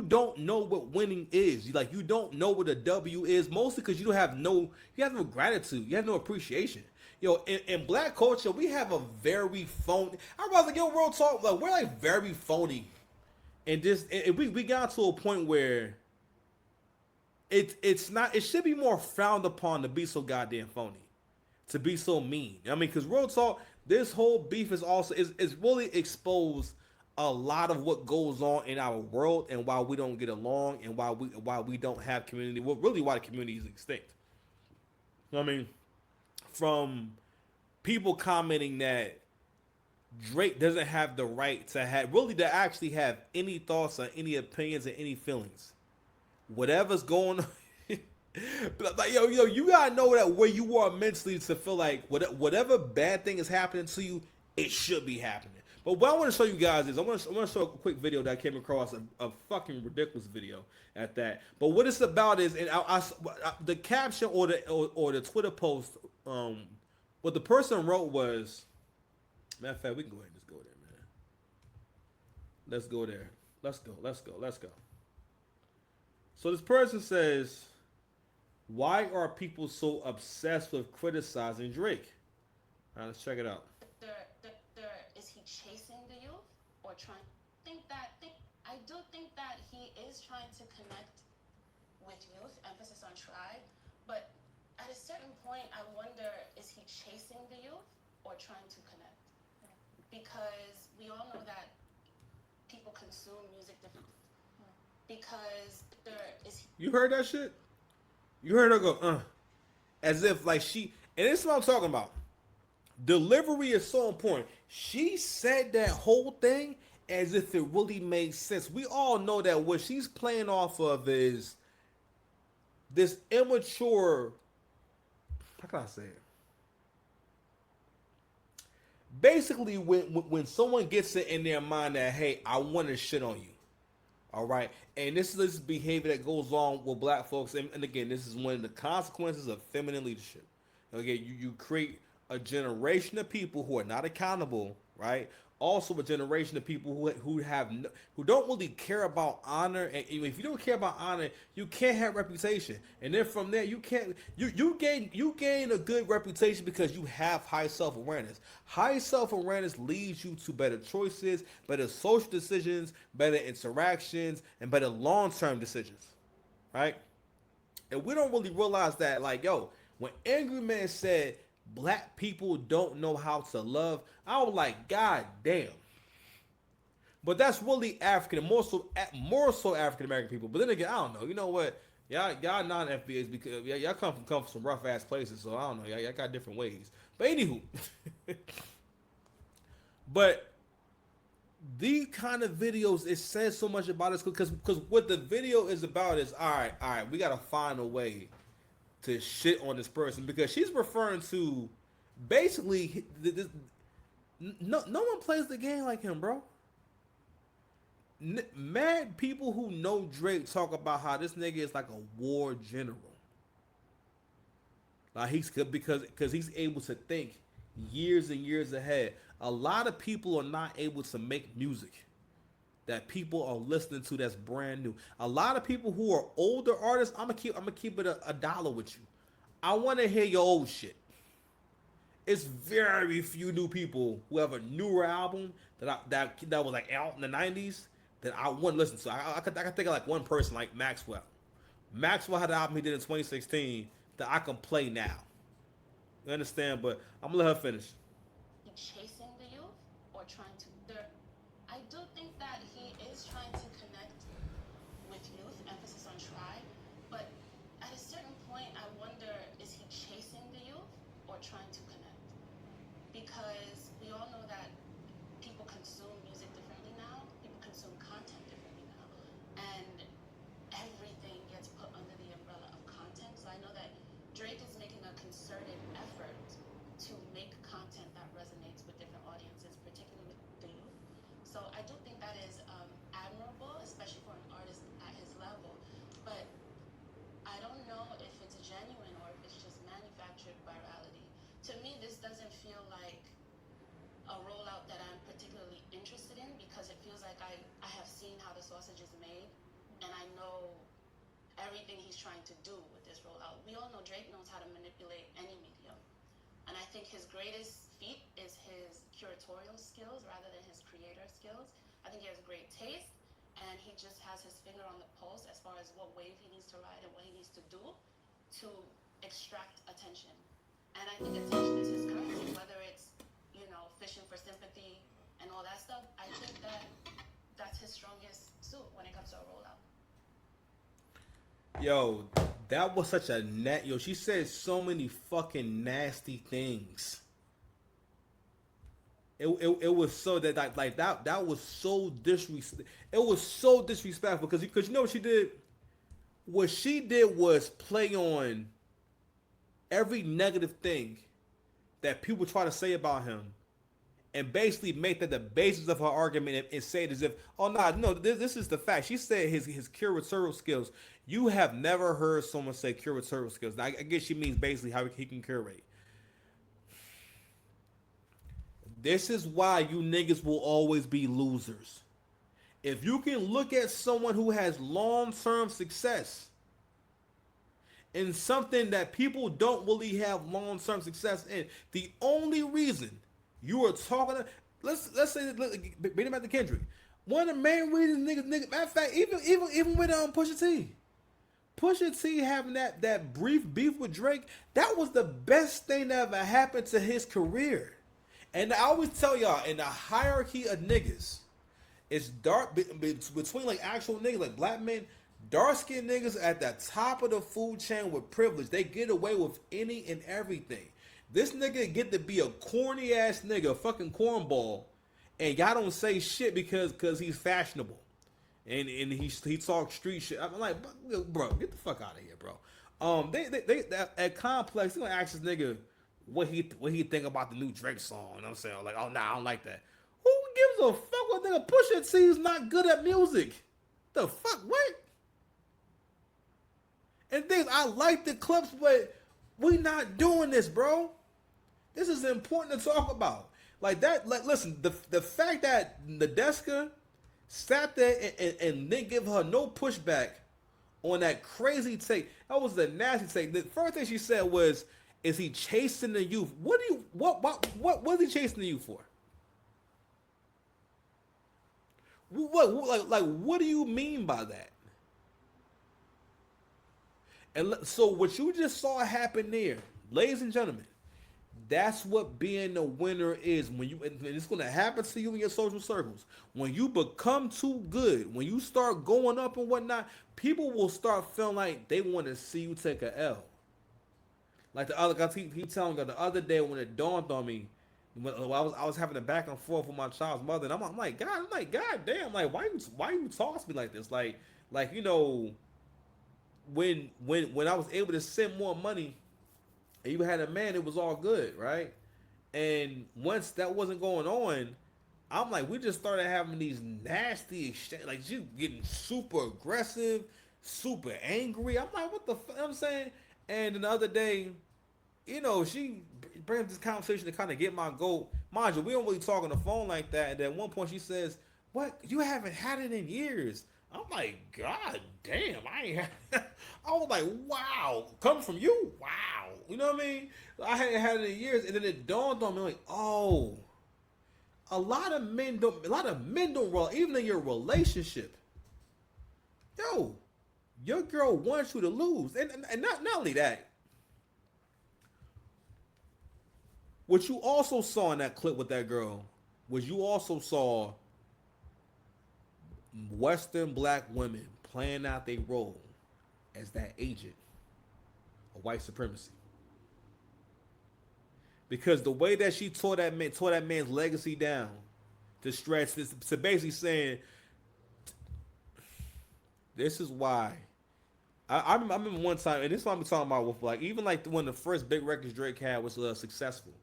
don't know what winning is. You don't know what a W is, mostly because you have no gratitude, you have no appreciation. In black culture, we have a very phony. I was like, yo, real talk, like we're like very phony, and we got to a point where it's not. It should be more frowned upon to be so goddamn phony, to be so mean. I mean, because real talk, this whole beef is really exposed a lot of what goes on in our world and why we don't get along and why we don't have community. Well, really, why the community is extinct. I mean, from people commenting that Drake doesn't have the right to actually have any thoughts or any opinions or any feelings. Whatever's going on, like you gotta know that where you are mentally to feel like whatever bad thing is happening to you, it should be happening. But what I want to show you guys is I want to show a quick video that I came across, a fucking ridiculous video at that. But what it's about is, and the caption or the Twitter post, what the person wrote was, matter of fact, we can go ahead and just go there, man. Let's go there. Let's go. So this person says, why are people so obsessed with criticizing Drake? All right, let's check it out. Is he chasing the youth or trying? I do think that he is trying to connect with youth, emphasis on try, but at a certain point, I wonder, is he chasing the youth or trying to connect? Because we all know that people consume music differently. Because You heard that shit? You heard her go, as if like and this is what I'm talking about. Delivery is so important. She said that whole thing as if it really made sense. We all know that what she's playing off of is this immature. How can I say it? Basically, when someone gets it in their mind that, hey, I want to shit on you, all right, and this is this behavior that goes on with black folks, and again, this is one of the consequences of feminine leadership. Okay, you create a generation of people who are not accountable, right? Also, a generation of people who don't really care about honor, and if you don't care about honor, you can't have reputation. And then from there, you gain a good reputation because you have high self awareness. High self awareness leads you to better choices, better social decisions, better interactions, and better long term decisions, right? And we don't really realize that, like, yo, when Angry Man said black people don't know how to love, I was like, God damn. But that's really African, and more so African American people. But then again, I don't know. You know what? Y'all non-FBAs because y'all come from some rough ass places, so I don't know. Y'all got different ways. But anywho, but these kind of videos, it says so much about us because what the video is about is all right, we gotta find a way to shit on this person because she's referring to basically no one plays the game like him, bro. Mad people who know Drake talk about how this nigga is like a war general. Like because he's able to think years and years ahead. A lot of people are not able to make music that people are listening to that's brand new. A lot of people who are older artists, I'm gonna keep it a dollar with you. I want to hear your old shit. It's very few new people who have a newer album that was like out in the '90s that I want to listen to. I could think of like one person like Maxwell. Maxwell had an album he did in 2016 that I can play now. You understand? But I'm gonna let her finish. Chasing the youth or trying to? I do think that he is trying to connect with youth, emphasis on try, but at a certain point, I wonder, is he chasing the youth or trying to connect? Because we all know that people consume music differently now. People consume content differently now, and everything gets put under the umbrella of content. So I know that Drake is making a concerted effort to make content that resonates with different audiences, particularly with the thing he's trying to do with this rollout. We all know Drake knows how to manipulate any medium. And I think his greatest feat is his curatorial skills rather than his creator skills. I think he has great taste, and he just has his finger on the pulse as far as what wave he needs to ride and what he needs to do to extract attention. And I think attention is his currency, whether it's, you know, fishing for sympathy and all that stuff. I think that that's his strongest suit when it comes to a rollout. Yo, that was such a yo, she said so many fucking nasty things. It was so that that was so it was so disrespectful because you know what she did? What she did was play on every negative thing that people try to say about him and basically make that the basis of her argument and say it as if, oh no, this is the fact. She said his curatorial skills. You have never heard someone say curatorial skills. Now, I guess she means basically how he can curate. This is why you niggas will always be losers. If you can look at someone who has long-term success in something that people don't really have long-term success in, the only reason you are talking to, let's say, bring him back to Kendrick. One of the main reasons niggas, matter of fact, even with Pusha T having that brief beef with Drake, that was the best thing that ever happened to his career. And I always tell y'all, in the hierarchy of niggas, it's dark between like actual niggas, like black men, dark-skinned niggas at the top of the food chain with privilege. They get away with any and everything. This nigga get to be a corny ass nigga, a fucking cornball, and y'all don't say shit because he's fashionable. And he talks street shit. I'm like, bro, get the fuck out of here, bro. They at Complex, they gonna ask this nigga what he think about the new Drake song. And I'm saying, like, oh nah, I don't like that. Who gives a fuck what nigga Pusha T is not good at music? The fuck, what? And things, I like the clips, but we not doing this, bro. This is important to talk about. Like that, like listen, the fact that Nadeska sat there and didn't give her no pushback on that crazy take. That was the nasty take. The first thing she said was, "Is he chasing the youth? What is he chasing the youth for? What do you mean by that?" And so what you just saw happen there, ladies and gentlemen, that's what being a winner is. When you, and it's going to happen to you in your social circles. When you become too good, when you start going up and whatnot, people will start feeling like they want to see you take a L. Like the other guy, he telling me the other day when it dawned on me, when I was having a back and forth with my child's mother, and I'm like, God damn, like why you talk to me like this? Like you know, when I was able to send more money, and you had a man, it was all good, right? And once that wasn't going on, I'm like, we just started having these nasty exchange, like you getting super aggressive, super angry. I'm like, what the fuck? You know what I'm saying? And then the other day, you know, she brings this conversation to kind of get my goal. Mind you, we don't really talk on the phone like that. And at one point she says, "What? You haven't had it in years." I'm like, God damn, I ain't had I was like, wow, coming from you, wow. You know what I mean? I hadn't had it in years, and then it dawned on me, like, oh, a lot of men don't roll, even in your relationship. Yo, your girl wants you to lose. And not only that, what you also saw in that clip with that girl was you also saw Western black women playing out their role as that agent of white supremacy. Because the way that she tore that man's legacy down to stretch this, to basically saying, this is why. I remember one time, and this is what I'm talking about with, like, even like when the first big records Drake had was Successful.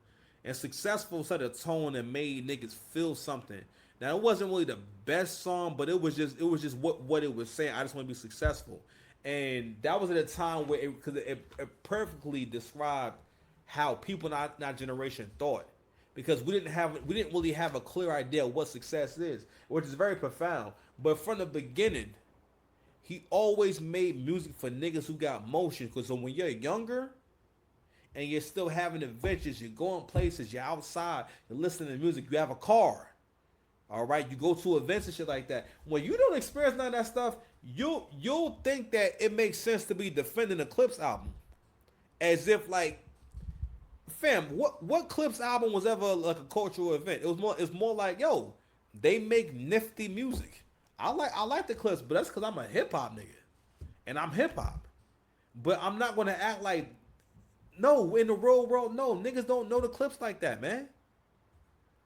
And Successful set a tone that made niggas feel something. Now it wasn't really the best song, but it was just what it was saying. I just want to be successful, and that was at a time where it perfectly described how people in our generation thought, because we didn't really have a clear idea of what success is, which is very profound. But from the beginning, he always made music for niggas who got motion. Because when you're younger and you're still having adventures, you're going places, you're outside, you're listening to music, you have a car. All right, you go to events and shit like that. When you don't experience none of that stuff, you'll think that it makes sense to be defending a Clips album, as if like, fam, what Clips album was ever like a cultural event? It's more like, yo, they make nifty music. I like the Clips, but that's because I'm a hip hop nigga, and I'm hip hop. But I'm not gonna act like, no, in the real world, no, niggas don't know the Clips like that, man.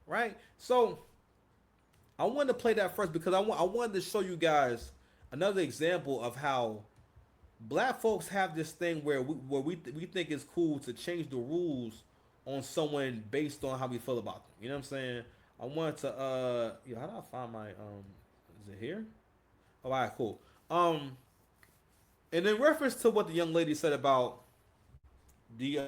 Right? So I wanted to play that first because I wanted to show you guys another example of how black folks have this thing where we think it's cool to change the rules on someone based on how we feel about them. You know what I'm saying? I wanted to how do I find my is it here? Oh, all right, cool. And in reference to what the young lady said about the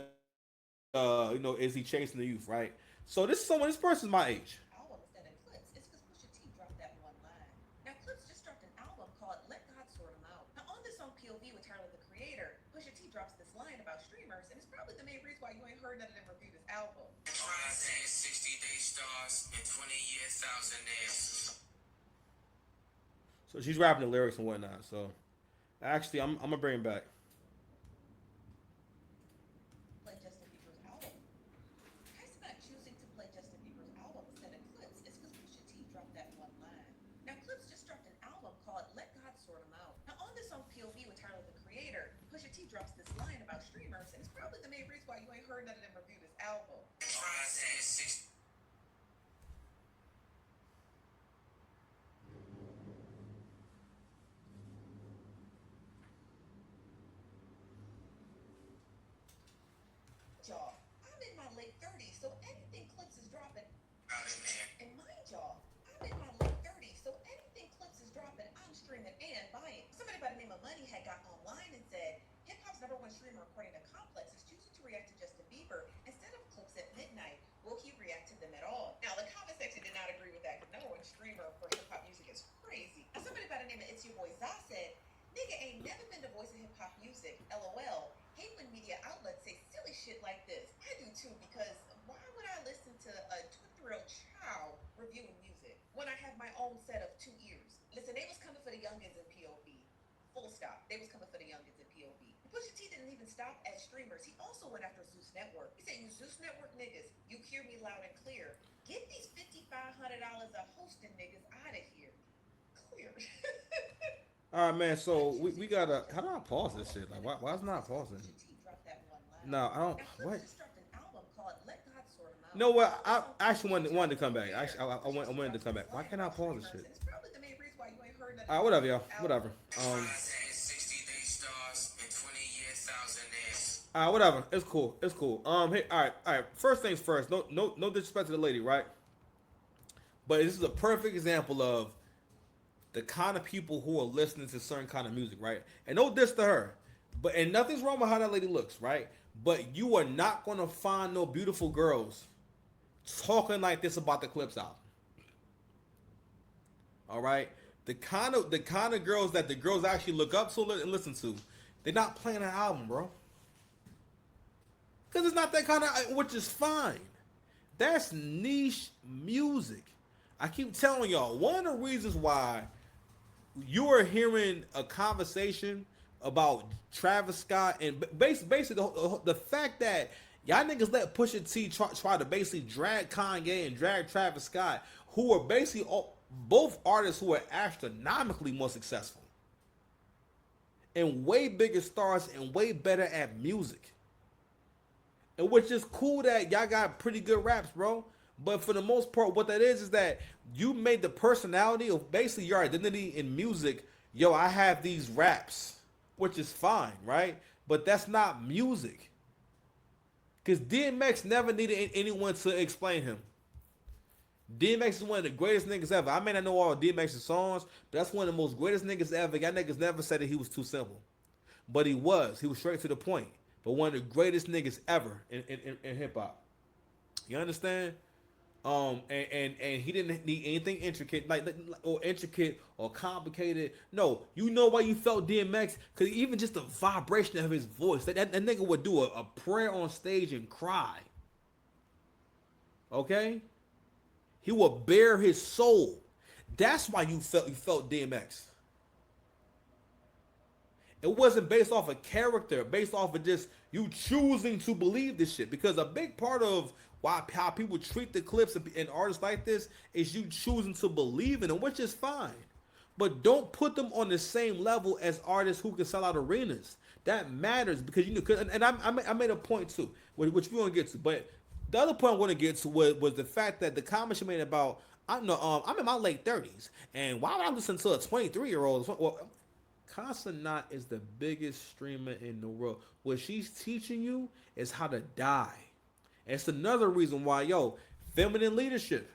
is he chasing the youth, right? So this person's my age. Albums and Eclipse, it's because Pusha T dropped that one line. Now, Clips just dropped an album called Let God Sort 'Em Out. Now, on this song POV with Tyler, the Creator, Pusha T drops this line about streamers, and it's probably the main reason why you ain't heard none of them review this album. Try saying 60-day stars and 20-year thousand days. So she's rapping the lyrics and whatnot. So actually, I'm gonna bring it back. Play Justin Bieber's album. Tyson not choosing to play Justin Bieber's album instead of Clips, it's because Pusha T dropped that one line. Now, Clips just dropped an album called Let God Sort 'Em Out. Now, on this song POV with Tyler, the Creator, Pusha T drops this line about streamers, and it's probably the main reason why you ain't heard none of them review this album. Try saying 60. Y'all, I'm in my late 30s, so anything Clips is dropping. And mind y'all, I'm in my late 30s, so anything Clips is dropping, I'm streaming and buying. Somebody by the name of Money had got online and said, hip hop's number one streamer according to Complex is choosing to react to Justin Bieber instead of Clips at midnight. Will he react to them at all? Now, the comment section did not agree with that because number one streamer for hip hop music is crazy. Now, somebody by the name of It's Your Boy Za said, nigga ain't never been the voice of hip hop music. LOL. Hate when media outlets say silly shit like this. I do too, because why would I listen to a two-year-old child reviewing music when I have my own set of 2 ears? Listen, they was coming for the youngins in POV. Full stop. They was coming for the youngins in POV. Pusha T didn't even stop at streamers. He also went after Zeus Network. He said, you Zeus Network niggas, you hear me loud and clear. Get these $5,500 a hosting niggas out of here. Clear. All right, man. So we gotta. How do I pause this shit? Like, why is it not pausing? No, I don't. What? You know what? I actually wanted to come back. Actually, I wanted to come back. Why can't I pause this shit? All right, whatever, y'all. Whatever. Try saying 60-day stars and 20-year thousand days. All right, whatever. It's cool. It's cool. Hey, all right. First things first. No disrespect to the lady, right? But this is a perfect example of the kind of people who are listening to certain kind of music, right? And no diss to her, and nothing's wrong with how that lady looks, right? But you are not gonna find no beautiful girls talking like this about the Clips album. All right, the kind of girls that the girls actually look up to and listen to, they're not playing that album, bro. Because it's not that kind of, which is fine. That's niche music. I keep telling y'all, one of the reasons why you are hearing a conversation about Travis Scott and basically the fact that y'all niggas let Pusha T try to basically drag Kanye and drag Travis Scott, who are basically both artists who are astronomically more successful and way bigger stars and way better at music. And which is cool that y'all got pretty good raps, bro. But for the most part, what that is that you made the personality of basically your identity in music. Yo, I have these raps, which is fine, right? But that's not music. Because DMX never needed anyone to explain him. DMX is one of the greatest niggas ever. I may not know all DMX's songs, but that's one of the most greatest niggas ever. Y'all niggas never said that he was too simple. But he was. He was straight to the point. But one of the greatest niggas ever in hip-hop. You understand? And he didn't need anything intricate, or intricate or complicated. No, you know why you felt DMX? Because even just the vibration of his voice, that nigga would do a prayer on stage and cry. Okay, he would bare his soul. That's why you felt DMX. It wasn't based off a character, based off of just you choosing to believe this shit. Because a big part of how people treat the Clipse and artists like this is you choosing to believe in them, which is fine. But don't put them on the same level as artists who can sell out arenas. That matters because and I made a point too, which we're gonna get to. But the other point I want to get to was the fact that the comment she made about I'm in my late 30s, and why would I listen to a 23-year-old? Well, Consonant is the biggest streamer in the world. What she's teaching you is how to die. And it's another reason why, feminine leadership.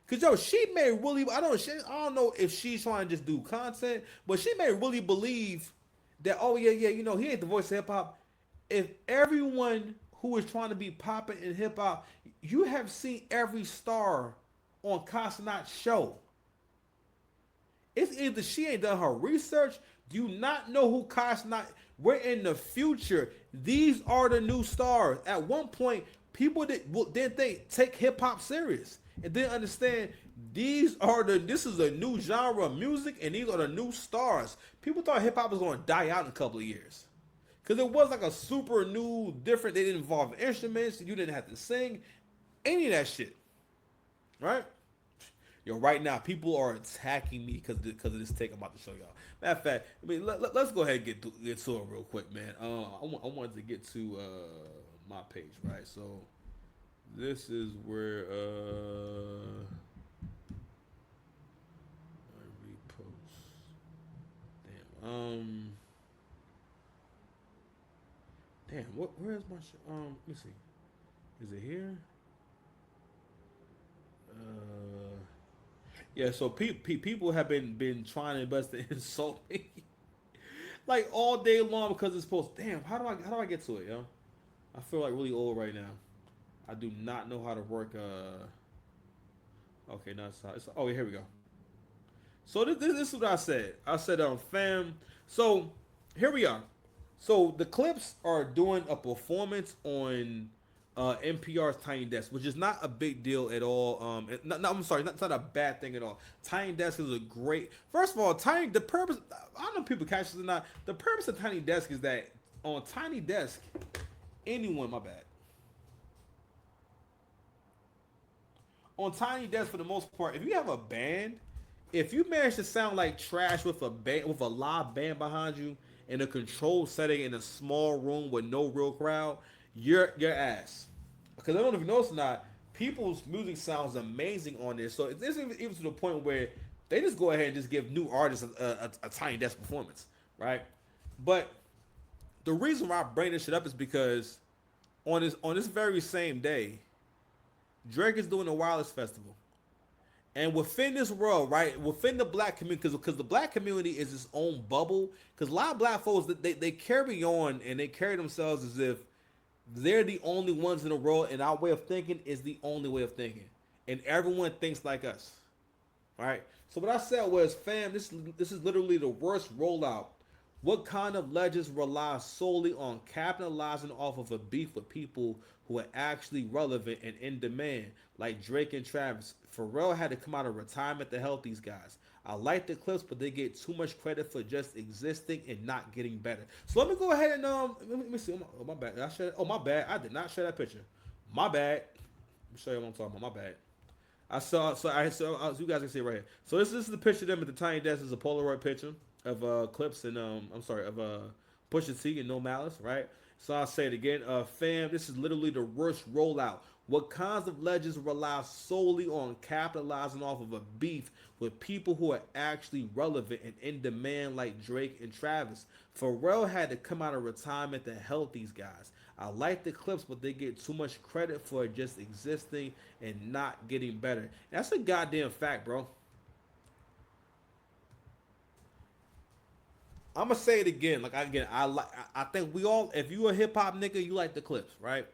Cause she may really, I don't know if she's trying to just do content, but she may really believe that, he ain't the voice of hip hop. If everyone who is trying to be popping in hip hop, you have seen every star on Consonant's show. It's either she ain't done her research. Do you not know who Consonant? We're in the future. These are the new stars. At one point, people didn't take hip hop serious and didn't understand this is a new genre of music and these are the new stars. People thought hip hop was going to die out in a couple of years because it was like a super new, different. They didn't involve instruments. You didn't have to sing any of that shit, right? Right now, people are attacking me because of this take I'm about to show y'all. Matter of fact, let's go ahead and get to it real quick, man. I wanted to get to my page, right? So this is where I repost. Damn. Where is my let me see. Is it here? Yeah, so people have been trying to best to insult me like all day long because it's supposed. Damn, how do I get to it, yo? I feel like really old right now. I do not know how to work. Okay, no, it's oh, here we go. So this is what I said. I said, fam. So here we are. So the Clipse are doing a performance on NPR's Tiny Desk, which is not a big deal at all. I'm sorry, it's not a bad thing at all. Tiny Desk is a great. First of all, the purpose. I don't know if people catch this or not. The purpose of Tiny Desk is that on Tiny Desk, my bad. On Tiny Desk, for the most part, if you have a band, if you manage to sound like trash with a live band behind you in a controlled setting in a small room with no real crowd, your ass. Because I don't know if you notice or not, people's music sounds amazing on this. So it's even to the point where they just go ahead and just give new artists a Tiny Desk performance, right? But the reason why I bring this shit up is because on this very same day, Drake is doing a Wireless Festival. And within this world, right, within the black community, because the black community is its own bubble, because a lot of black folks, they carry on and they carry themselves as if they're the only ones in the world, and our way of thinking is the only way of thinking. And everyone thinks like us. All right? So what I said was, fam, this is literally the worst rollout. What kind of legends rely solely on capitalizing off of a beef with people who are actually relevant and in demand, like Drake and Travis? Pharrell had to come out of retirement to help these guys. I like the Clipse, but they get too much credit for just existing and not getting better. So let me go ahead and let me see. Oh, my bad. My bad. I did not share that picture. My bad. Let me show you what I'm talking about. My bad. I saw. You guys can see it right here. So this is the picture of them at the Tiny Desk. This is a Polaroid picture of Clipse and of Pusha T and No Malice, right? So I'll say it again. Fam, this is literally the worst rollout. What kinds of legends rely solely on capitalizing off of a beef with people who are actually relevant and in demand, like Drake and Travis? Pharrell had to come out of retirement to help these guys. I like the Clipse, but they get too much credit for just existing and not getting better. That's a goddamn fact, bro. I'm gonna say it again. I think we all, if you a hip hop nigga, you like the Clipse, right?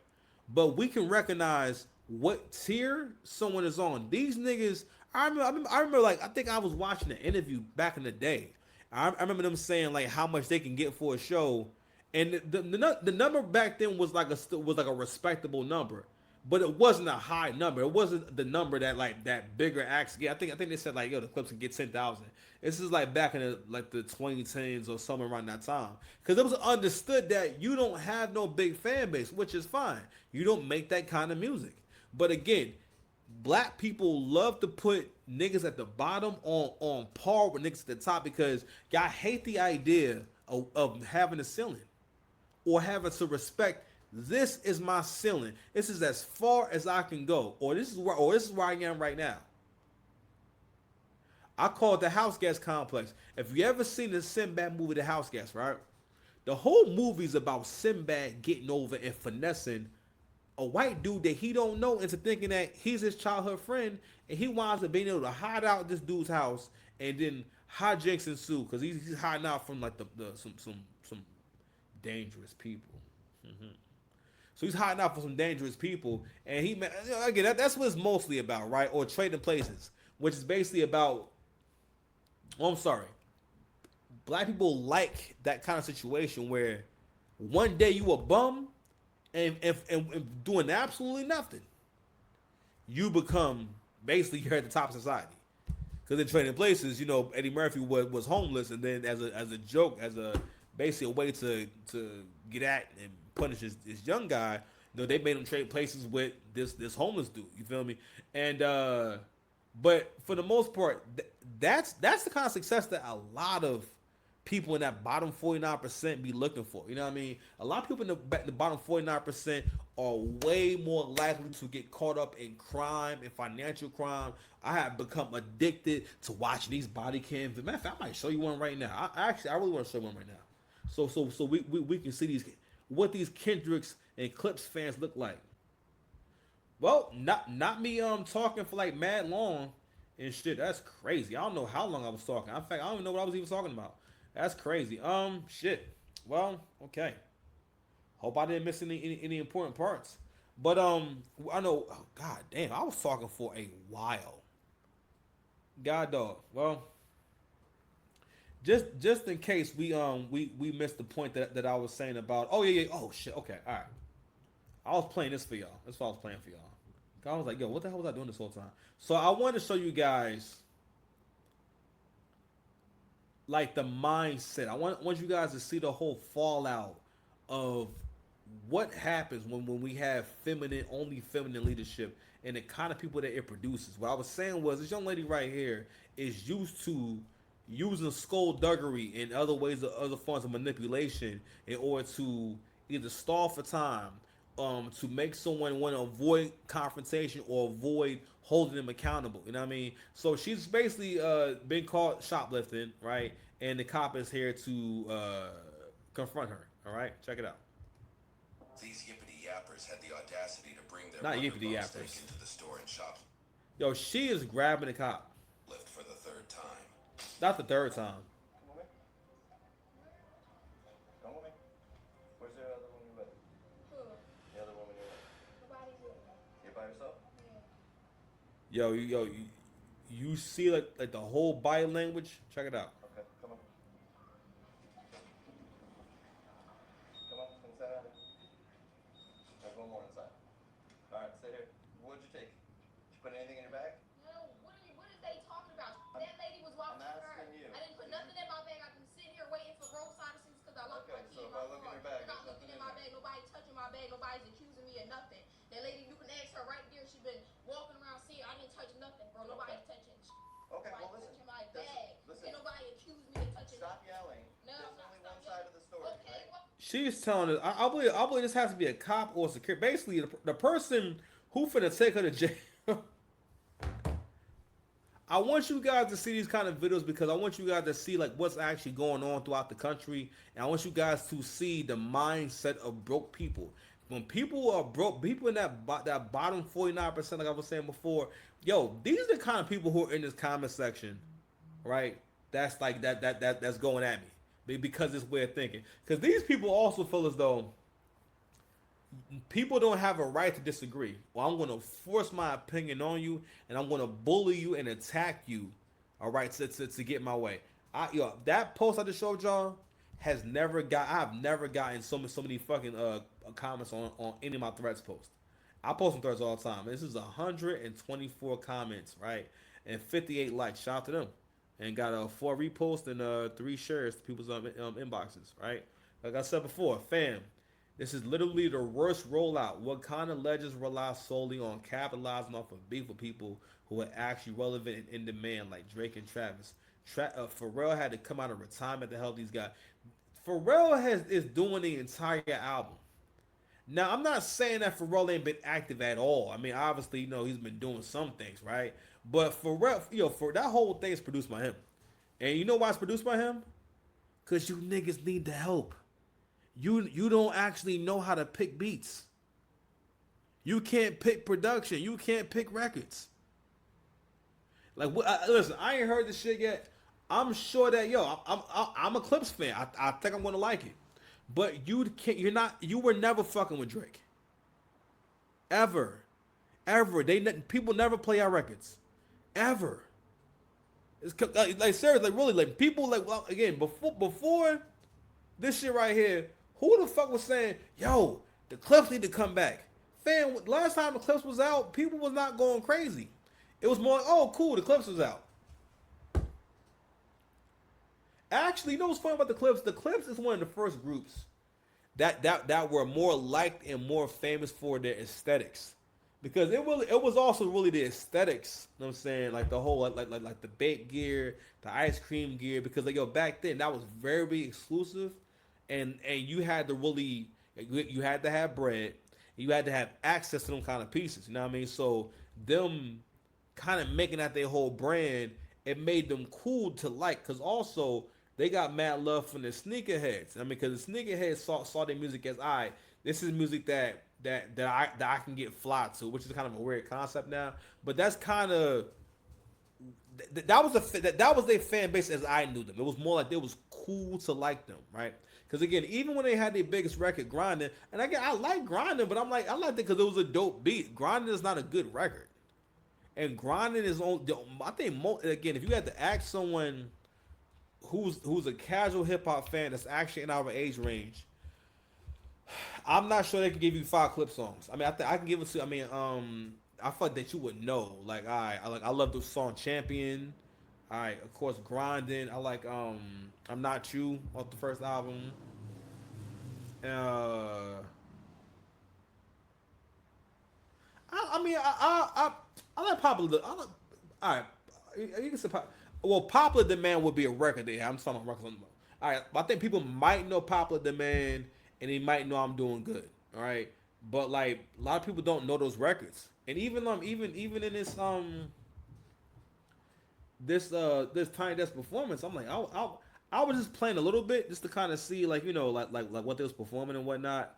But we can recognize what tier someone is on. These niggas, I remember, like, I think I was watching an interview back in the day. I remember them saying like how much they can get for a show, and the number back then was like a respectable number, but it wasn't a high number. It wasn't the number that like that bigger acts get. I think they said like, yo, the Clips can get 10,000. This is like back in the 2010s or somewhere around that time, because it was understood that you don't have no big fan base, which is fine. You don't make that kind of music. But again, black people love to put niggas at the bottom on par with niggas at the top, because y'all hate the idea of having a ceiling or having to respect, this is my ceiling. This is as far as I can go, or this is where I am right now. I call it the house guest complex. If you ever seen the Sinbad movie, The House Guest, right? The whole movie's about Sinbad getting over and finessing a white dude that he don't know into thinking that he's his childhood friend, and he winds up being able to hide out this dude's house, and then hijinks ensue because he's hiding out from like some dangerous people. So he's hiding out from some dangerous people, and again, that's what it's mostly about, right? Or Trading Places, which is basically about. Oh, I'm sorry. Black people like that kind of situation where one day you a bum and doing absolutely nothing. You become basically you're at the top of society. Because in Trading Places, you know, Eddie Murphy was homeless, and then as a joke, as a basically a way to get at and punish this young guy, you know, they made him trade places with this homeless dude. You feel me? And but for the most part, that's the kind of success that a lot of people in that bottom 49% be looking for. You know what I mean? A lot of people in the bottom 49% are way more likely to get caught up in crime and financial crime. I have become addicted to watching these body cams. Matter of fact, I might show you one right now. I really want to show you one right now. So we can see what these Kendricks and Clips fans look like. Well, not me talking for like mad long and shit. That's crazy. I don't know how long I was talking. In fact, I don't even know what I was even talking about. That's crazy. Shit. Well, okay. Hope I didn't miss any important parts. But I know. Oh, God damn, I was talking for a while. God dog. Well, just in case we missed the point that I was saying about. Oh yeah. Oh shit. Okay. All right. I was playing this for y'all. That's what I was playing for y'all. I was like, yo, what the hell was I doing this whole time? So I want to show you guys like the mindset. I want you guys to see the whole fallout of what happens when we have only feminine leadership and the kind of people that it produces. What I was saying was this young lady right here is used to using skullduggery and other forms of manipulation in order to either stall for time, to make someone want to avoid confrontation or avoid holding them accountable. You know what I mean? So she's basically been caught shoplifting, right? And the cop is here to confront her. All right, check it out. These yippity yappers had the audacity to bring their Not mother yippity bone yappers. steak into the store and shop Yo, she is grabbing the cop. lift for the third time. Not the third time. Come with me. Come with me. Where's the other woman you with? Who? The other woman you're with? Nobody's with me. You're by yourself? Yo, you see like the whole body language? Check it out. Okay, come on. Come on, inside. There's one more inside. Alright, stay here. What'd you take? Did you put anything in your bag? No, what is they talking about? That lady was walking I'm her. asking you. I didn't put nothing in my bag. I've been sitting here waiting for roadside assistance because I locked Okay, my key so in if my I look in car. your bag, They're not there's looking nothing in in my there. bag. Nobody's touching my bag. Nobody's accusing me of nothing. That lady, you can ask her right there. She been walking around seeing I didn't touch nothing, bro. Nobody's touching. Okay, well Nobody's listen. touching my Listen, bag. listen. Ain't nobody accused me of touching Stop nothing. yelling. No, There's I'm not only one stopping side of the story, Okay, right? well, She's telling us. I believe this has to be a cop or security. Basically, the person who finna take her to jail. I want you guys to see these kind of videos because I want you guys to see like what's actually going on throughout the country, and I want you guys to see the mindset of broke people. When people are broke, people in that bottom 49%, like I was saying before, yo, these are the kind of people who are in this comment section, right? That's like that's going at me because it's way of thinking. Because these people also feel as though people don't have a right to disagree. Well, I'm going to force my opinion on you, and I'm going to bully you and attack you. All right, to get my way. That post I just showed y'all has never got. I have never gotten so many fucking comments on any of my threads posts. I post some threads all the time. This is 124 comments, right, and 58 likes. Shout out to them, and got 4 reposts and 3 shares to people's inboxes, right. Like I said before, fam, this is literally the worst rollout. Wakanda Legends rely solely on capitalizing off of beef with people who are actually relevant and in demand, like Drake and Travis. Pharrell had to come out of retirement to help these guys. Pharrell is doing the entire album. Now, I'm not saying that Pharrell ain't been active at all. I mean, obviously, he's been doing some things, right? But Pharrell, for that whole thing is produced by him. And you know why it's produced by him? Because you niggas need the help. You don't actually know how to pick beats. You can't pick production. You can't pick records. Like, listen, I ain't heard this shit yet. I'm sure that I'm a Clips fan. I think I'm gonna like it. But you were never fucking with Drake. Ever. People never play our records. Ever. It's like seriously, like really, like people like, well, again, before this shit right here, who the fuck was saying, yo, the Clips need to come back? Fam, last time the Clips was out, people was not going crazy. It was more like, oh, cool, the Clips was out. Actually, you know what's funny about the Clips? The Clips is one of the first groups that were more liked and more famous for their aesthetics. Because it was also really the aesthetics, you know what I'm saying? Like the whole like the baked gear, the ice cream gear, because like back then that was very exclusive, and you had to really you had to have bread, you had to have access to them kind of pieces, you know what I mean? So them kind of making that their whole brand, it made them cool to like, because also they got mad love from the sneakerheads. I mean, because the sneakerheads saw their music as, all right, this is music that I can get fly to, which is kind of a weird concept now. But that's kind of that was their fan base as I knew them. It was more like it was cool to like them, right? Because again, even when they had their biggest record, Grinding, and again, I like Grinding, but I'm like, I liked it because it was a dope beat. Grinding is not a good record. And Grinding is on. I think again, if you had to ask someone who's a casual hip hop fan that's actually in our age range, I'm not sure they can give you 5 Clip songs. I mean, I can give it to. I mean, I thought that you would know. Like, I love the song Champion. All right, of course, Grinding. I like I'm Not You off the first album. I like Popular. All right, you can say Popular Demand would be a record there. I'm talking about records. All right, I think people might know Popular Demand, and they might know I'm Doing Good. All right, but like a lot of people don't know those records, and even in this Tiny Desk performance, I'm like I was just playing a little bit just to kind of see like like what they was performing and whatnot.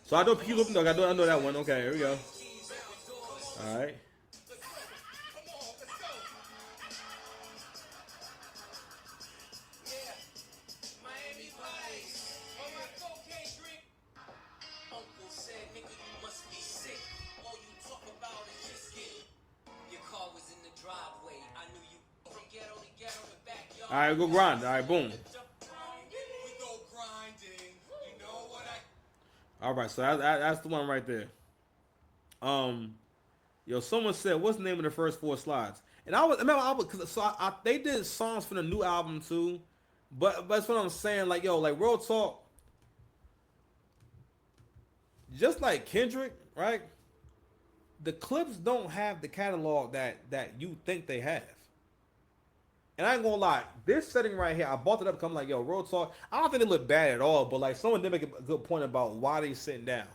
So I know Peaky Blinders. I know that one. Okay, here we go. All right. All right, go grind. All right, boom. All right, so that's the one right there. Someone said, "What's the name of the first 4 slides?" And they did songs for the new album too, but that's what I'm saying. Like like real talk. Just like Kendrick, right? The Clips don't have the catalog that you think they have. And I ain't gonna lie, this setting right here, I bought it up because I'm like, real talk. I don't think they look bad at all, but like someone did make a good point about why they sitting down.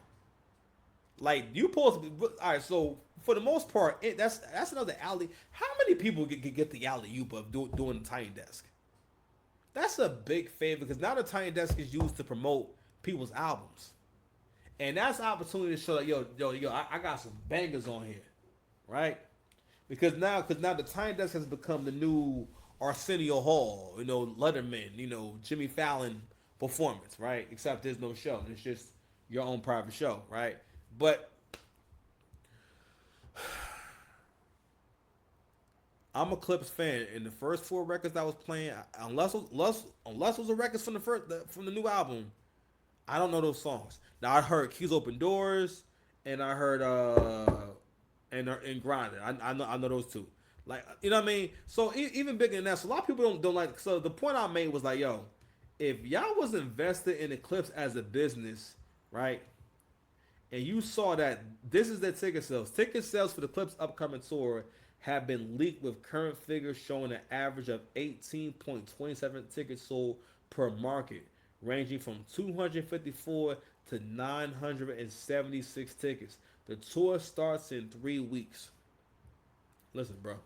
Like you supposed to be, all right. So for the most part, that's another alley. How many people get the alley oop of doing the Tiny Desk? That's a big favor because now the Tiny Desk is used to promote people's albums. And that's an opportunity to show that I got some bangers on here, right? Because now the Tiny Desk has become the new Arsenio Hall, Letterman, Jimmy Fallon performance, right? Except there's no show. It's just your own private show, right? But I'm a Clips fan, and the first 4 records I was playing, unless it was a records from from the new album, I don't know those songs. Now I heard Keys Open Doors, and I heard and Grinding. I know those two. Like, you know what I mean? So even bigger than that, so a lot of people don't like. So the point I made was like, yo, if y'all was invested in Eclipse as a business, right? And you saw that this is their ticket sales. Ticket sales for the Clips upcoming tour have been leaked with current figures showing an average of 18.27 tickets sold per market, ranging from 254 to 976 tickets. The tour starts in 3 weeks. Listen, bro.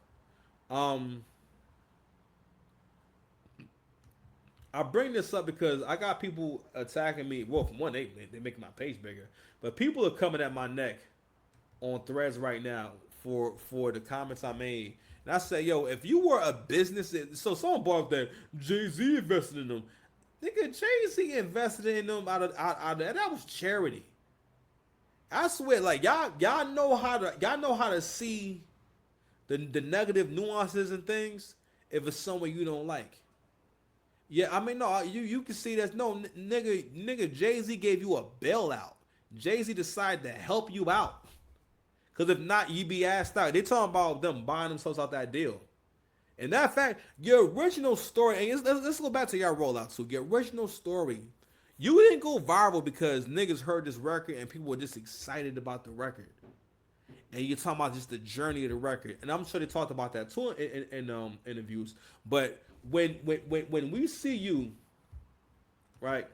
I bring this up because I got people attacking me. Well, for one, they making my page bigger, but people are coming at my neck on Threads right now for the comments I made. And I say, yo, if you were a business, so someone brought up that Jay-Z invested in them. Nigga, Jay-Z invested in them out of that was charity. I swear, like y'all know how to see the negative nuances and things if it's someone you don't like. Yeah, I mean, no, you can see that. No, nigga, Jay-Z gave you a bailout. Jay-Z decided to help you out. Because if not, you'd be asked out. They talking about them buying themselves out that deal. And that fact, your original story, and let's go back to your rollout too. Your original story, you didn't go viral because niggas heard this record and people were just excited about the record. And you're talking about just the journey of the record. And I'm sure they talked about that too in interviews. But when we see you, right,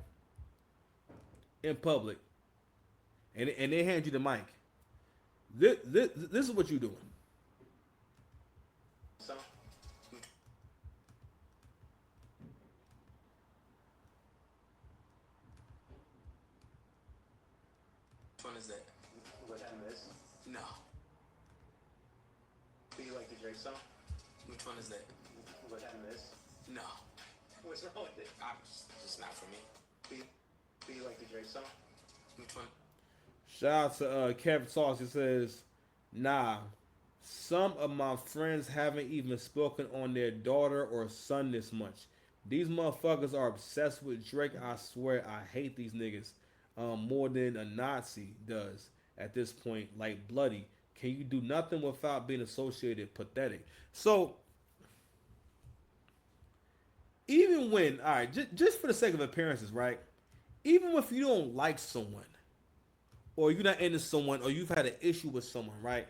in public, and they hand you the mic, this is what you're doing. So, Which one is that? what happened is? No. Do you like the Drake song? Which one is that? What happened is? No. What's wrong with it? It's not for me. Do you like the Drake song? Which one? Shout out to Kevin Sauce. He says, nah, some of my friends haven't even spoken on their daughter or son this much. These motherfuckers are obsessed with Drake. I swear I hate these niggas more than a Nazi does at this point. Like Bloody. Can you do nothing without being associated? Pathetic. So, even when, all right, just for the sake of appearances, right? Even if you don't like someone, or you're not into someone, or you've had an issue with someone, right?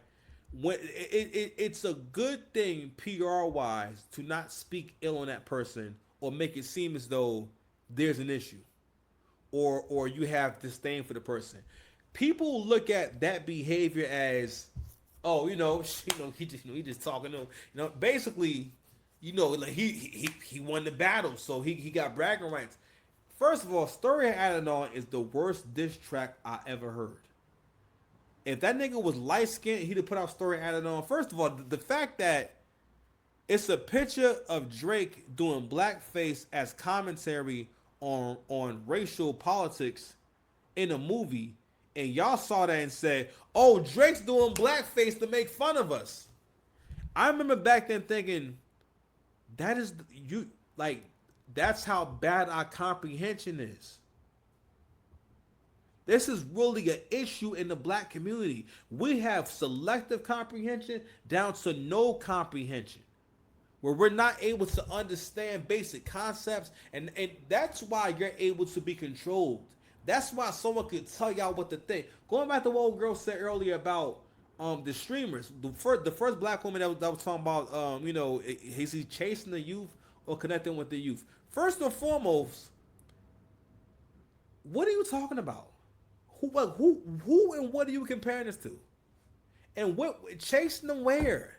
When it's a good thing PR wise to not speak ill on that person or make it seem as though there's an issue, or you have disdain for the person. People look at that behavior as, oh, he just talking to, basically, like he won the battle, so he got bragging rights. First of all, Story Added On is the worst diss track I ever heard. If that nigga was light skinned, he'd have put out Story Added On. First of all, the fact that it's a picture of Drake doing blackface as commentary on racial politics in a movie, and y'all saw that and said, oh, Drake's doing blackface to make fun of us. I remember back then thinking, that's how bad our comprehension is. This is really an issue in the black community. We have selective comprehension down to no comprehension, where we're not able to understand basic concepts, and that's why you're able to be controlled. That's why someone could tell y'all what to think. Going back to what old girl said earlier about the streamers, the first black woman that was talking about, is he chasing the youth or connecting with the youth? First and foremost, what are you talking about? Who and what are you comparing this to? And what chasing them where?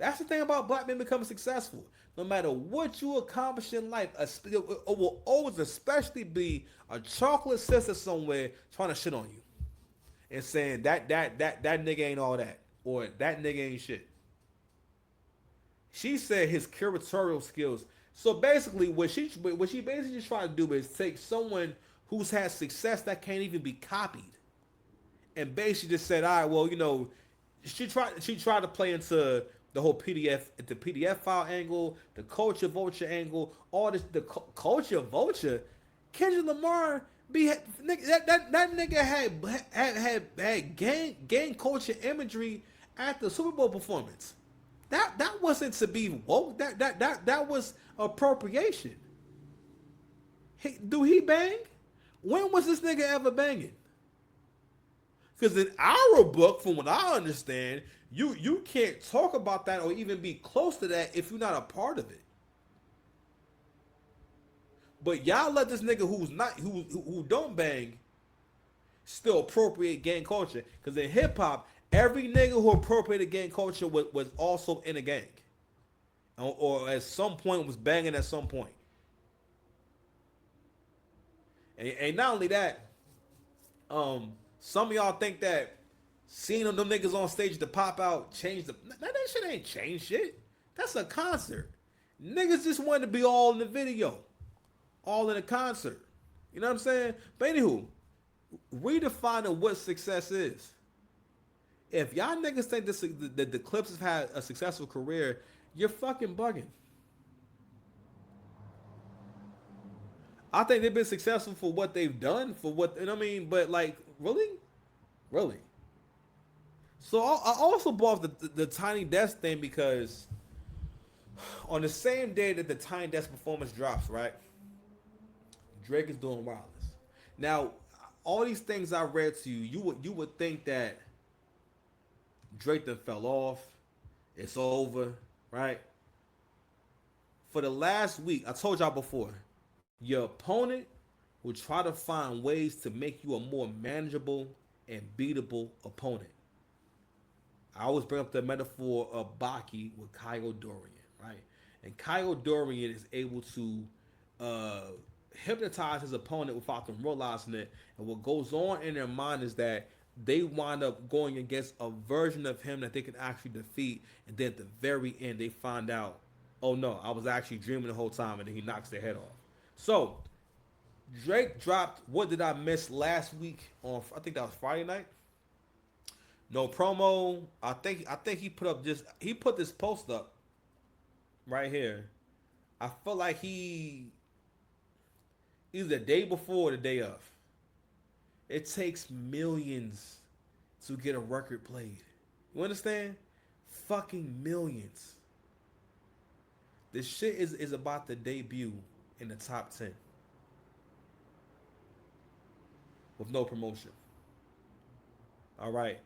That's the thing about black men becoming successful. No matter what you accomplish in life, it will always especially be a chocolate sister somewhere trying to shit on you and saying that nigga ain't all that, or that nigga ain't shit. She said his curatorial skills. So basically, what she basically just tried to do is take someone who's had success that can't even be copied, and basically just said, all right, well, you know, she tried to play into the whole PDF file angle, the culture vulture angle, all this, the culture vulture. Kendrick Lamar that nigga had gang culture imagery at the Super Bowl performance. That wasn't to be woke. That was appropriation. Do he bang? When was this nigga ever banging? Because in our book, from what I understand, you can't talk about that or even be close to that if you're not a part of it. But y'all let this nigga who don't bang still appropriate gang culture. Because in hip hop, every nigga who appropriated gang culture was also in a gang, or at some point was banging at some point. And not only that, some of y'all think that seeing them niggas on stage to pop out changed that shit ain't changed shit. That's a concert. Niggas just wanted to be all in the video, all in the concert. You know what I'm saying? But anywho, redefining what success is. If y'all niggas think that the Clips have had a successful career, you're fucking bugging. I think they've been successful for what they've done, for what, you know what I mean? But like, really? So I also bought the Tiny Desk thing because on the same day that the Tiny Desk performance drops, right? Drake is doing Wireless. Now, all these things I read to you, you would think that Drake then fell off. It's over, right? For the last week, I told y'all before, your opponent will try to find ways to make you a more manageable and beatable opponent. I always bring up the metaphor of Baki with Kyle Dorian, right? And Kyle Dorian is able to hypnotize his opponent without them realizing it. And what goes on in their mind is that they wind up going against a version of him that they can actually defeat. And then at the very end, they find out, oh no, I was actually dreaming the whole time, and then he knocks their head off. So, Drake dropped What Did I Miss last week on, I think that was Friday night. No promo. I think he put this post up right here. I feel like he either the day before or the day of. It takes millions to get a record played. You understand? Fucking millions. This shit is about to debut in the top 10 with no promotion. All right.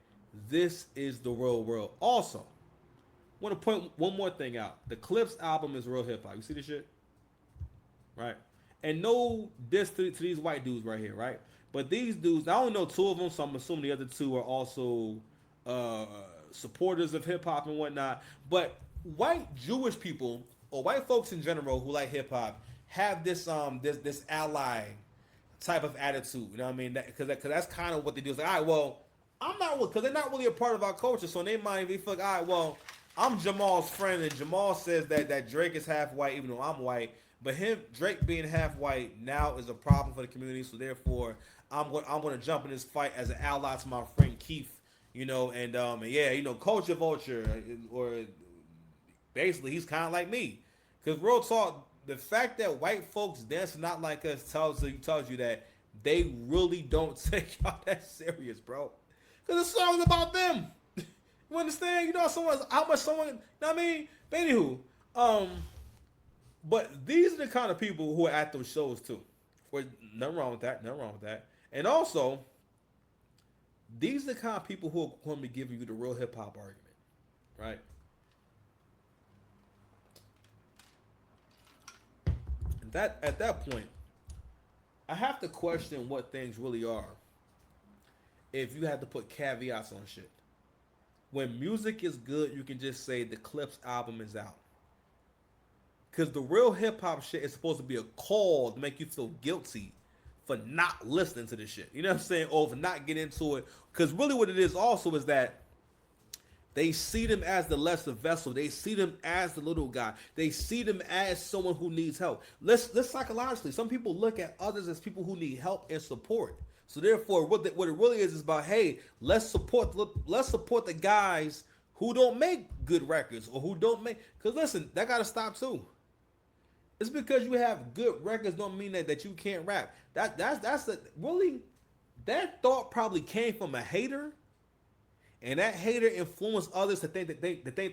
This is the real world. Also, want to point one more thing out. The Clips album is real hip hop. You see this shit? Right? And no diss to these white dudes right here, right? But these dudes, I only know two of them, so I'm assuming the other two are also supporters of hip hop and whatnot. But white Jewish people, or white folks in general who like hip hop, have this this ally type of attitude. You know what I mean? Because that's kind of what they do. It's like, all right, well, I'm not, because they're not really a part of our culture. So in their mind, they feel like, all right, well, I'm Jamal's friend, and Jamal says that Drake is half white, even though I'm white. But Drake being half white now is a problem for the community. So therefore, I'm going to jump in this fight as an ally to my friend Keith. You know, and yeah, you know, culture vulture, or basically he's kind of like me. Because real talk, the fact that white folks dance not like us tells you that they really don't take y'all that serious, bro. Because the song's about them. You understand? You know how much someone, you know what I mean? But anywho, but these are the kind of people who are at those shows too. Or nothing wrong with that. And also, these are the kind of people who are going to be giving you the real hip hop argument, right? At that point, I have to question what things really are if you have to put caveats on shit. when music is good, you can just say the Clips album is out. Because the real hip hop shit is supposed to be a call to make you feel guilty for not listening to this shit. You know what I'm saying? Or for not getting into it. Because really what it is also is that they see them as the lesser vessel. They see them as the little guy. They see them as someone who needs help. Let's psychologically, some people look at others as people who need help and support. So therefore, what it really is about, hey, let's support the guys who don't make good records or who don't make. Because listen, that gotta stop too. It's because you have good records don't mean that you can't rap. That thought probably came from a hater, and that hater influenced others to think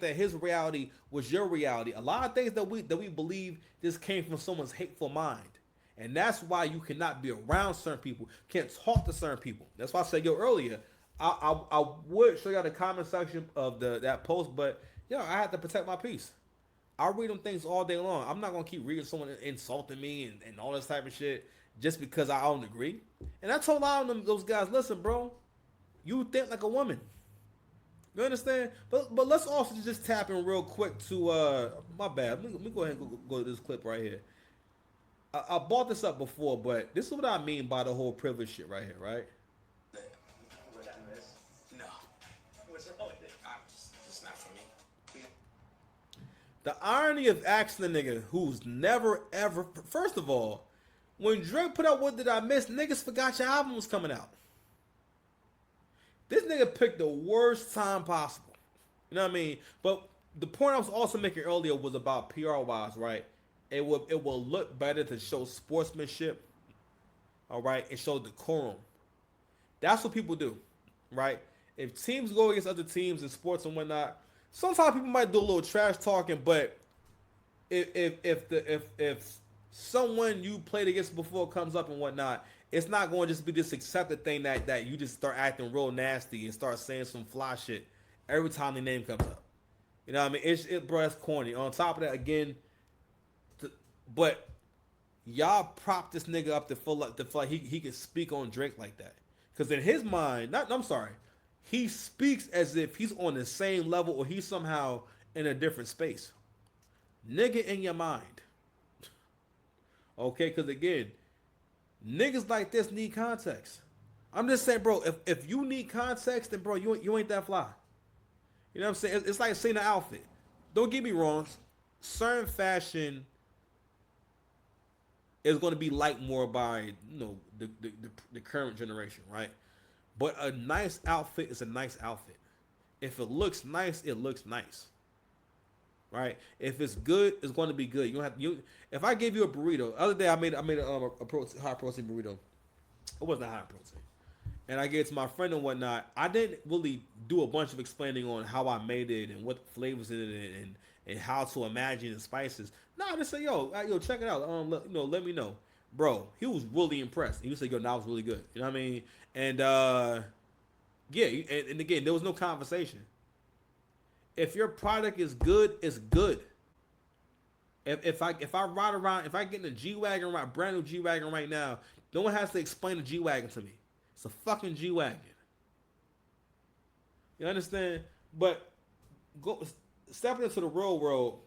that his reality was your reality. A lot of things that we believe just came from someone's hateful mind, and that's why you cannot be around certain people, can't talk to certain people. That's why I said earlier, I would show y'all the comment section of that post, but I had to protect my peace. I read them things all day long. I'm not gonna keep reading someone insulting me and all this type of shit just because I don't agree. And I told all of those guys, listen, bro, you think like a woman. You understand? But let's also just tap in real quick to my bad. Let me go ahead and go to this clip right here. I brought this up before, but this is what I mean by the whole privilege shit right here, right? No. What's wrong with it? It's not for me. The irony of asking a nigga who's never ever. First of all, when Drake put out What Did I Miss, niggas forgot your album was coming out. This nigga picked the worst time possible. You know what I mean? But the point I was also making earlier was about PR wise, right? It will look better to show sportsmanship, all right, and show decorum. That's what people do, right? If teams go against other teams in sports and whatnot, sometimes people might do a little trash talking, but if someone you played against before comes up and whatnot, it's not going to just be this accepted thing that you just start acting real nasty and start saying some fly shit every time the name comes up. You know what I mean? Bro, that's corny. On top of that, again, but y'all prop this nigga up to feel like he can speak on Drake like that. Because in his mind, he speaks as if he's on the same level or he's somehow in a different space. Nigga, in your mind. Okay, because again, niggas like this need context. I'm just saying, bro, if you need context, then bro, you ain't that fly. You know what I'm saying? It's like seeing an outfit. Don't get me wrong. Certain fashion is going to be liked more by the current generation, right? But a nice outfit is a nice outfit. If it looks nice, it looks nice, right? If it's good, it's going to be good. You don't have If I gave you a burrito, the other day I made a high protein burrito. It wasn't high protein, and I gave it to my friend and whatnot. I didn't really do a bunch of explaining on how I made it and what flavors in it and how to imagine the spices. No, I just say, yo, check it out. Let me know, bro. He was really impressed. He said, yo, that was really good. You know what I mean? And yeah, and again, there was no conversation. If your product is good, it's good. If I ride around, if I get in a G-Wagon, brand new G-Wagon right now, no one has to explain the G-Wagon to me. It's a fucking G-Wagon. You understand? But stepping into the real world,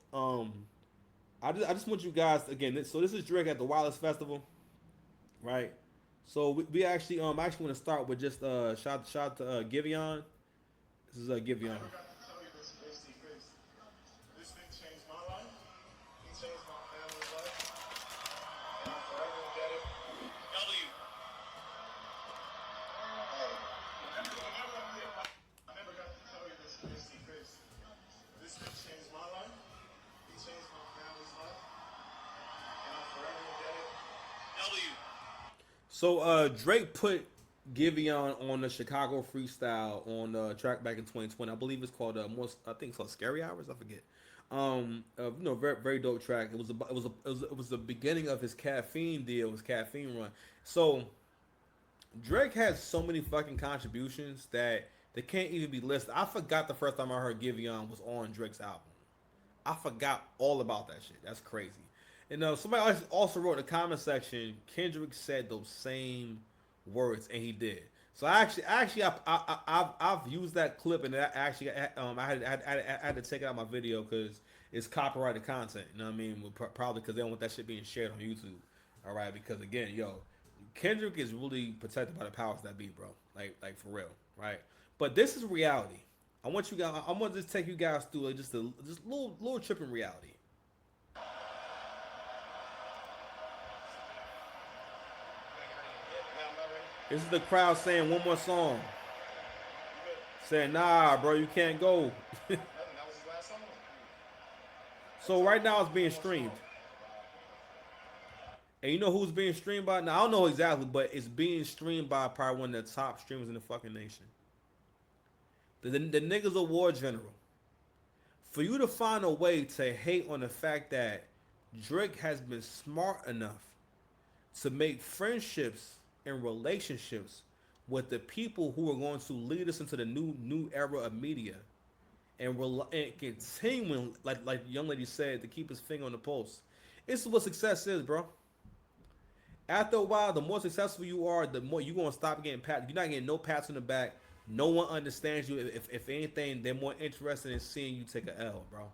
I just want you guys again. So this is Drake at the Wireless Festival, right? So we actually want to start with just shout to Giveon. This is Giveon. This thing changed my life. He changed my family's life. And I'm forever indebted. W. I never got to tell you this secret. This thing changed my life. He changed my family's life. And I'm forever indebted. W. So Drake put Giveon on the Chicago Freestyle on the track back in 2020. I believe it's called I think it's called Scary Hours. I forget. Very very dope track. It was the beginning of his caffeine deal, his caffeine run. So Drake has so many fucking contributions that they can't even be listed. I forgot the first time I heard Giveon was on Drake's album. I forgot all about that shit. That's crazy. And somebody else also wrote in the comment section, Kendrick said those same words, and he did. So I've used that clip, and I had to take it out of my video because it's copyrighted content. You know what I mean? Probably because they don't want that shit being shared on YouTube. All right, because again, yo, Kendrick is really protected by the powers that be, bro. Like for real, right? But this is reality. I want you guys. I want to just take you guys through just little trip in reality. This is the crowd saying one more song. Saying, nah, bro, you can't go. So right now it's being streamed. And you know who's being streamed by? Now, I don't know exactly, but it's being streamed by probably one of the top streamers in the fucking nation. The nigga's a war general. For you to find a way to hate on the fact that Drake has been smart enough to make friendships and relationships with the people who are going to lead us into the new era of media, and continuing, like the young lady said, to keep his finger on the pulse. This is what success is, bro. After a while, the more successful you are, the more you're going to stop getting pats. You're not getting no pats on the back. No one understands you. If anything, they're more interested in seeing you take a L, bro.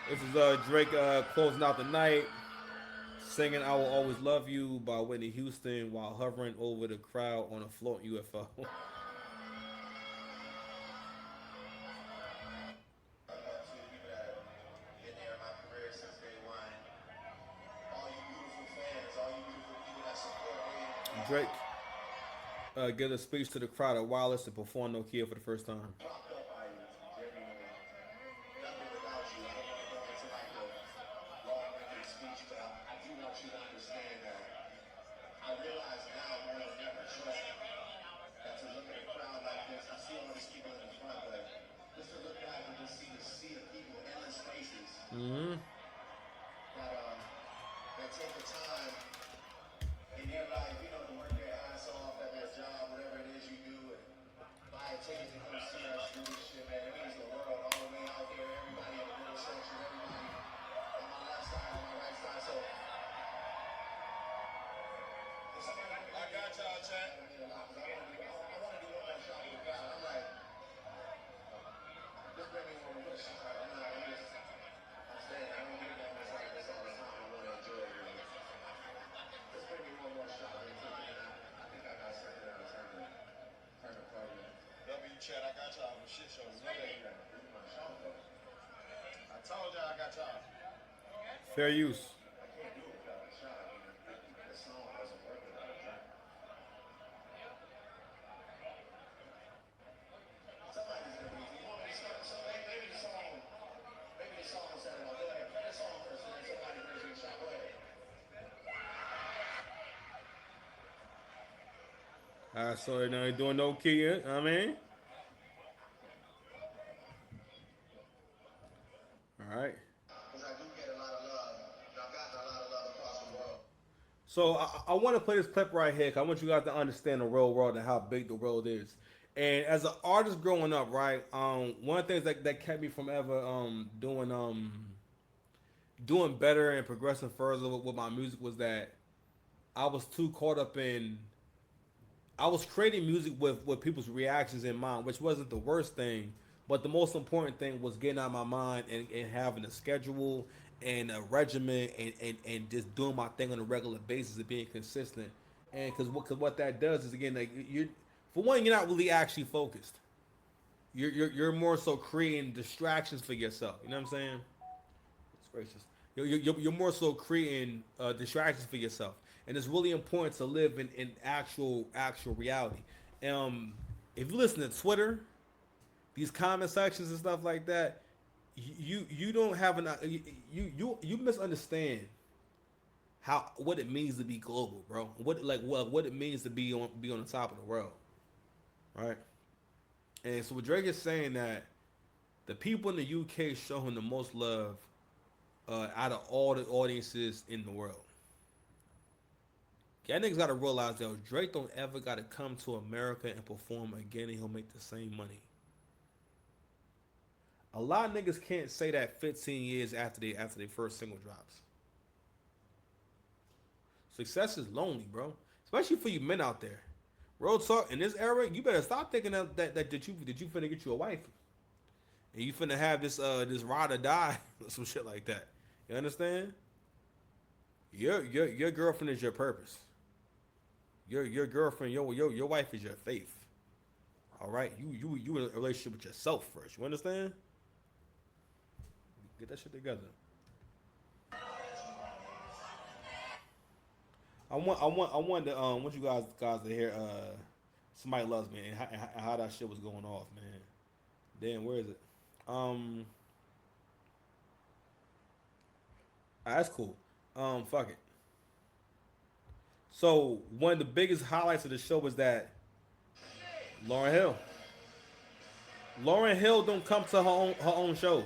This is Drake closing out the night, singing "I Will Always Love You" by Whitney Houston while hovering over the crowd on a floating UFO. Drake give a speech to the crowd at Wireless and perform Nokia for the first time. Mm-hmm. That take the time in their life, you know, to work their ass off at their job, whatever it is you do, and buy a ticket to come see us do this shit, man. It means the world all the way out there, everybody in the middle section, everybody on my left side, on my right side. So, I got y'all, chat. I want to do one more shot with the crowd. I'm like, just bring me one more shot. I'm saying, I don't get down this like this all the time. I want to enjoy it. Just bring me one more shot. I think I got something out of turn the party. W chat, I got y'all for shit show. I told y'all I got y'all. Fair use. I can't do it without a shot. The song doesn't work without a drink. Somebody's gonna be. You want me to start? So maybe the song said, well, go ahead, play the song first, and then somebody brings you a shot. Go ahead. Alright, so now you're doing Nokia, I mean. Alright. Because I do get a lot of love, and I've gotten a lot of love across the world. So I want to play this clip right here, 'cause I want you guys to understand the real world and how big the world is. And as an artist growing up, right, one of the things that kept me from ever doing better and progressing further with my music was that I was too caught up in. I was creating music with people's reactions in mind, which wasn't the worst thing, but the most important thing was getting out of my mind and having a schedule and a regimen and just doing my thing on a regular basis and being consistent. And because what that does is, again, like, you, for one, you're not really actually focused. You're more so creating distractions for yourself. You know what I'm saying? It's gracious. You're more so creating distractions for yourself, and it's really important to live in actual reality. If you listen to Twitter, these comment sections and stuff like that, you don't have you misunderstand what it means to be global, bro. What it means to be on the top of the world, right? And so what Drake is saying, that the people in the UK show him the most love out of all the audiences in the world. Y'all niggas gotta realize that Drake don't ever gotta come to America and perform again, and he'll make the same money. A lot of niggas can't say that 15 years after their first single drops. Success is lonely, bro. Especially for you men out there. Real talk, in this era, you better stop thinking that you finna get you a wife. And you finna have this ride or die or some shit like that. You understand? Your girlfriend is your purpose. Your girlfriend, your wife is your faith. All right? You in a relationship with yourself first. You understand? Get that shit together. I want you guys to hear Somebody Loves Me and how that shit was going off, man. Damn, where is it? That's cool. Fuck it. So one of the biggest highlights of the show was that Lauryn Hill don't come to her own shows.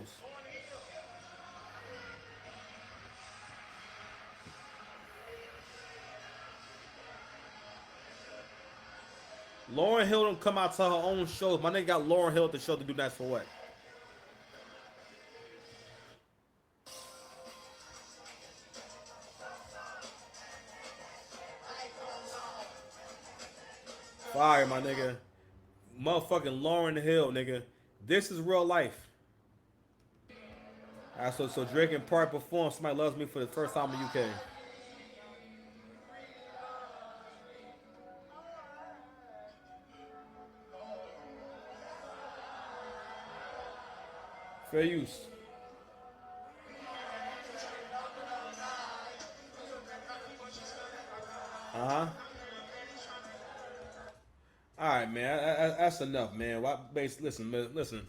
Lauryn Hill don't come out to her own shows. My nigga got Lauryn Hill at the show to do that for what? Fire, my nigga. Motherfucking Lauryn Hill, nigga. This is real life. Alright, so Drake and Park performed Somebody Loves Me for the first time in the UK. Fair use. All right, man. That's enough, man. Listen, man. Listen.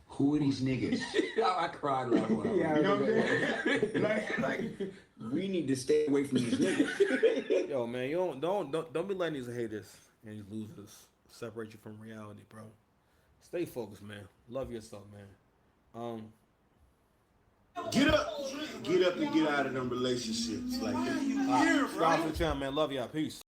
Who are these niggas? I cried laughing when I Yeah, you know what I'm saying? Like, we need to stay away from these niggas. Yo, man, you don't be letting these haters and these losers separate you from reality, bro. Stay focused, man. Love yourself, man. Get up and get out of them relationships. Like, subscribe to the channel, man. Love y'all. Peace.